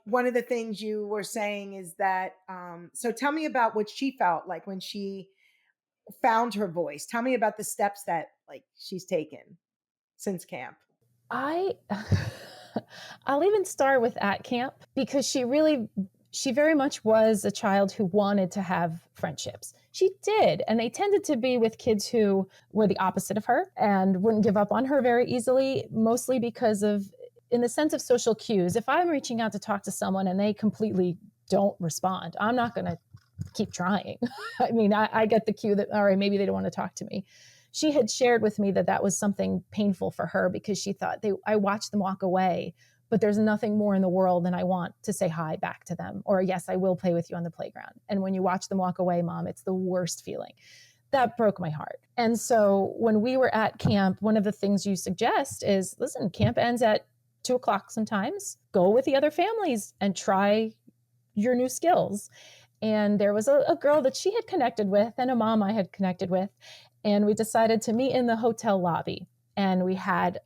one of the things you were saying is that, so tell me about what she felt like when she found her voice. Tell me about the steps that like she's taken since camp. I I'll even start with at camp because she very much was a child who wanted to have friendships. She did, and they tended to be with kids who were the opposite of her and wouldn't give up on her very easily, mostly because of in the sense of social cues. If I'm reaching out to talk to someone and they completely don't respond, I'm not going to keep trying. I mean, I get the cue that, all right, maybe they don't want to talk to me. She had shared with me that that was something painful for her because she thought I watched them walk away, but there's nothing more in the world than I want to say hi back to them. Or yes, I will play with you on the playground. And when you watch them walk away, mom, it's the worst feeling. That broke my heart. And so when we were at camp, one of the things you suggest is, listen, camp ends at 2 o'clock sometimes. Go with the other families and try your new skills. And there was a girl that she had connected with and a mom I had connected with. And we decided to meet in the hotel lobby. And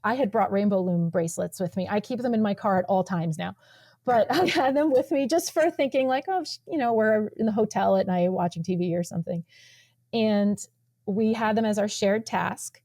I had brought rainbow loom bracelets with me. I keep them in my car at all times now. But I had them with me just for thinking like, oh, we're in the hotel at night watching TV or something. And we had them as our shared task.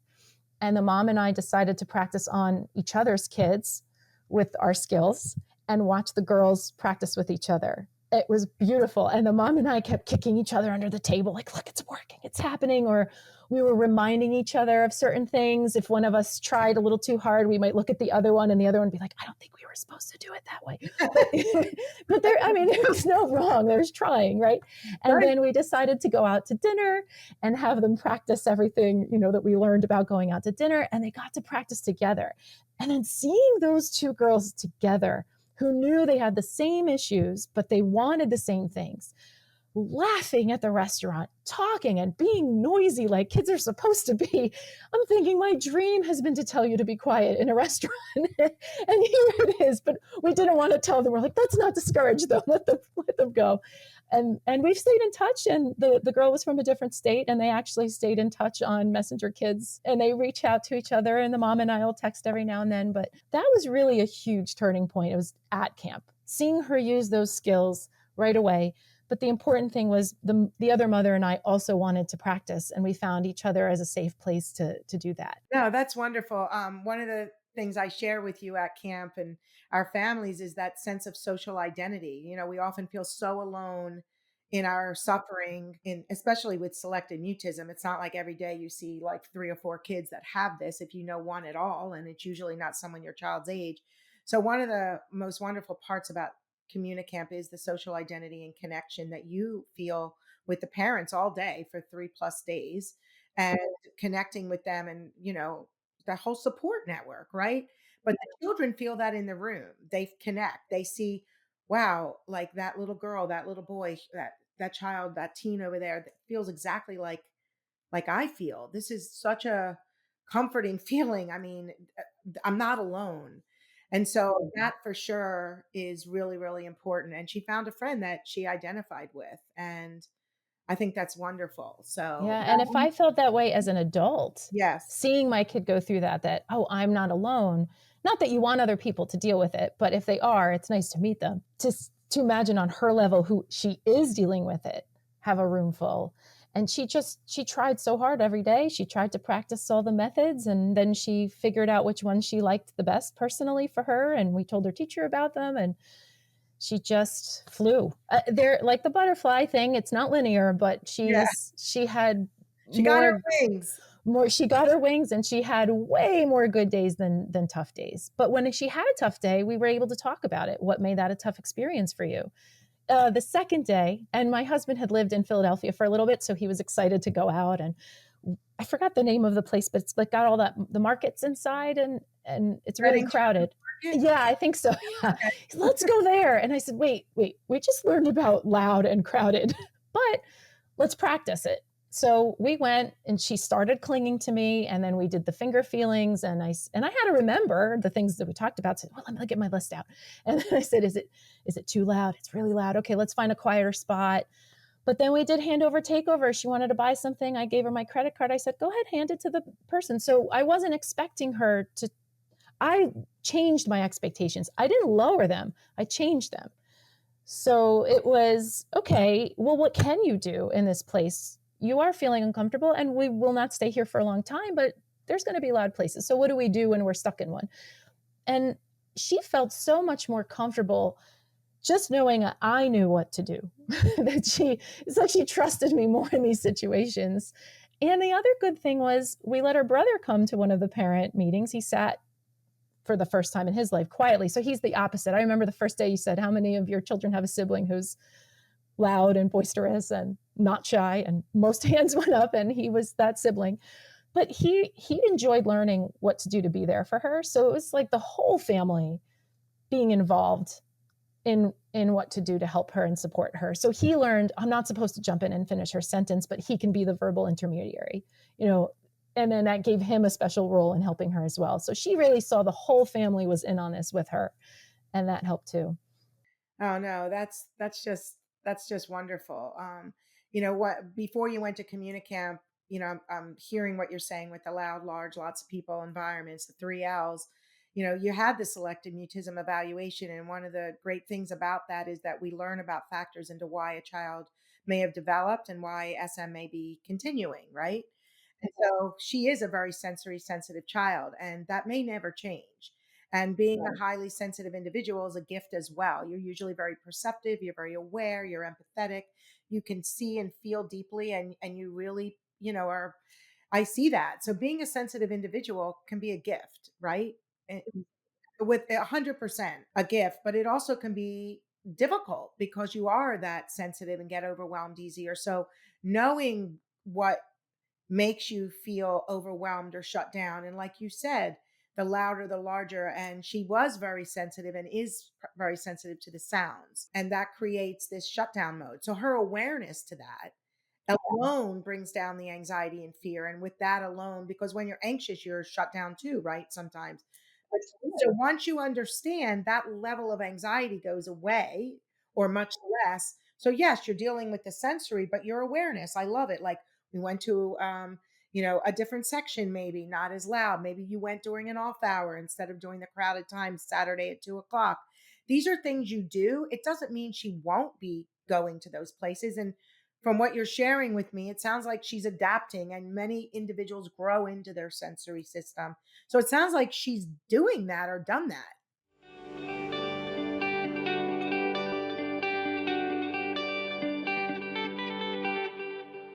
And the mom and I decided to practice on each other's kids with our skills and watch the girls practice with each other. It was beautiful. And the mom and I kept kicking each other under the table, like, look, it's working, it's happening. Or we were reminding each other of certain things. If one of us tried a little too hard, we might look at the other one and the other one be like, I don't think we were supposed to do it that way. But there's no wrong. There's trying, right? And Right. then we decided to go out to dinner and have them practice everything, that we learned about going out to dinner. And they got to practice together. And then seeing those two girls together who knew they had the same issues, but they wanted the same things, laughing at the restaurant, talking and being noisy like kids are supposed to be. I'm thinking my dream has been to tell you to be quiet in a restaurant. And here it is. But we didn't want to tell them. We're like, let's not discourage them. Let them go. And we've stayed in touch. And the girl was from a different state, and they actually stayed in touch on Messenger Kids, and they reach out to each other, and the mom and I will text every now and then. But that was really a huge turning point. It was at camp, seeing her use those skills right away. But the important thing was the other mother and I also wanted to practice, and we found each other as a safe place to do that. No, that's wonderful. One of the things I share with you at camp and our families is that sense of social identity. We often feel so alone in our suffering, especially with selective mutism. It's not like every day you see like 3 or 4 kids that have this, if you know one at all, and it's usually not someone your child's age. So one of the most wonderful parts about Communicamp is the social identity and connection that you feel with the parents all day for 3+ days, and connecting with them, and the whole support network, right? But the children feel that in the room. They connect. They see, wow, like that little girl, that little boy, that child, that teen over there that feels exactly like I feel. This is such a comforting feeling. I mean, I'm not alone. And so that for sure is really, really important. And she found a friend that she identified with. And I think that's wonderful. So Yeah, and if I felt that way as an adult, yes. seeing my kid go through that, oh, I'm not alone. Not that you want other people to deal with it, but if they are, it's nice to meet them. To imagine on her level who she is dealing with it, have a room full. And she tried so hard every day. She tried to practice all the methods, and then she figured out which ones she liked the best personally for her, and we told her teacher about them, and she just flew. They're like the butterfly thing. It's not linear, but Yeah. she had She got her more wings. she got her wings, and she had way more good days than tough days. But when she had a tough day, we were able to talk about it. What made that a tough experience for you? The second day, and my husband had lived in Philadelphia for a little bit, so he was excited to go out. And I forgot the name of the place, but it's like got all that the markets inside, and it's really Reading crowded. Market? Yeah, I think so. Yeah. Okay. Let's go there. And I said, wait, we just learned about loud and crowded, but let's practice it. So we went, and she started clinging to me, and then we did the finger feelings, and I had to remember the things that we talked about. Said, well, let me get my list out. And then I said, is it too loud? It's really loud. Okay, let's find a quieter spot. But then we did hand over takeover. She wanted to buy something. I gave her my credit card. I said, go ahead, hand it to the person. So I wasn't expecting her to, I changed my expectations. I didn't lower them. I changed them. So it was, okay, well, what can you do in this place? You are feeling uncomfortable, and we will not stay here for a long time, but there's going to be loud places. So what do we do when we're stuck in one? And she felt so much more comfortable just knowing I knew what to do. That it's like she trusted me more in these situations. And the other good thing was we let her brother come to one of the parent meetings. He sat for the first time in his life quietly. So he's the opposite. I remember the first day you said, how many of your children have a sibling who's loud and boisterous and not shy? And most hands went up, and he was that sibling. But he enjoyed learning what to do to be there for her. So it was like the whole family being involved in what to do to help her and support her. So he learned I'm not supposed to jump in and finish her sentence, but he can be the verbal intermediary, you know, and then that gave him a special role in helping her as well. So she really saw the whole family was in on this with her, and that helped too. Oh no, that's just wonderful. You know what? Before you went to Communicamp, you know, I'm hearing what you're saying with the loud, large, lots of people environments, the three L's. You know, you had the selective mutism evaluation, and one of the great things about that is that we learn about factors into why a child may have developed and why SM may be continuing, right? And so she is a very sensory sensitive child, and that may never change. And being a highly sensitive individual is a gift as well. You're usually very perceptive, you're very aware, you're empathetic, you can see and feel deeply, and you really, you know, are I see that. So being a sensitive individual can be a gift, right? And with 100% a gift, but it also can be difficult because you are that sensitive and get overwhelmed easier. So knowing what makes you feel overwhelmed or shut down. And like you said, the louder, the larger. And she was very sensitive and is very sensitive to the sounds. And that creates this shutdown mode. So her awareness to that alone brings down the anxiety and fear. And with that alone, because when you're anxious, you're shut down too, right? Sometimes. But so once you understand that level of anxiety goes away or much less. So yes, you're dealing with the sensory, but your awareness, I love it. Like we went to you know, a different section, maybe not as loud. Maybe you went during an off hour instead of during the crowded time Saturday at 2 o'clock. These are things you do. It doesn't mean she won't be going to those places. And from what you're sharing with me, it sounds like she's adapting, and many individuals grow into their sensory system. So it sounds like she's doing that or done that.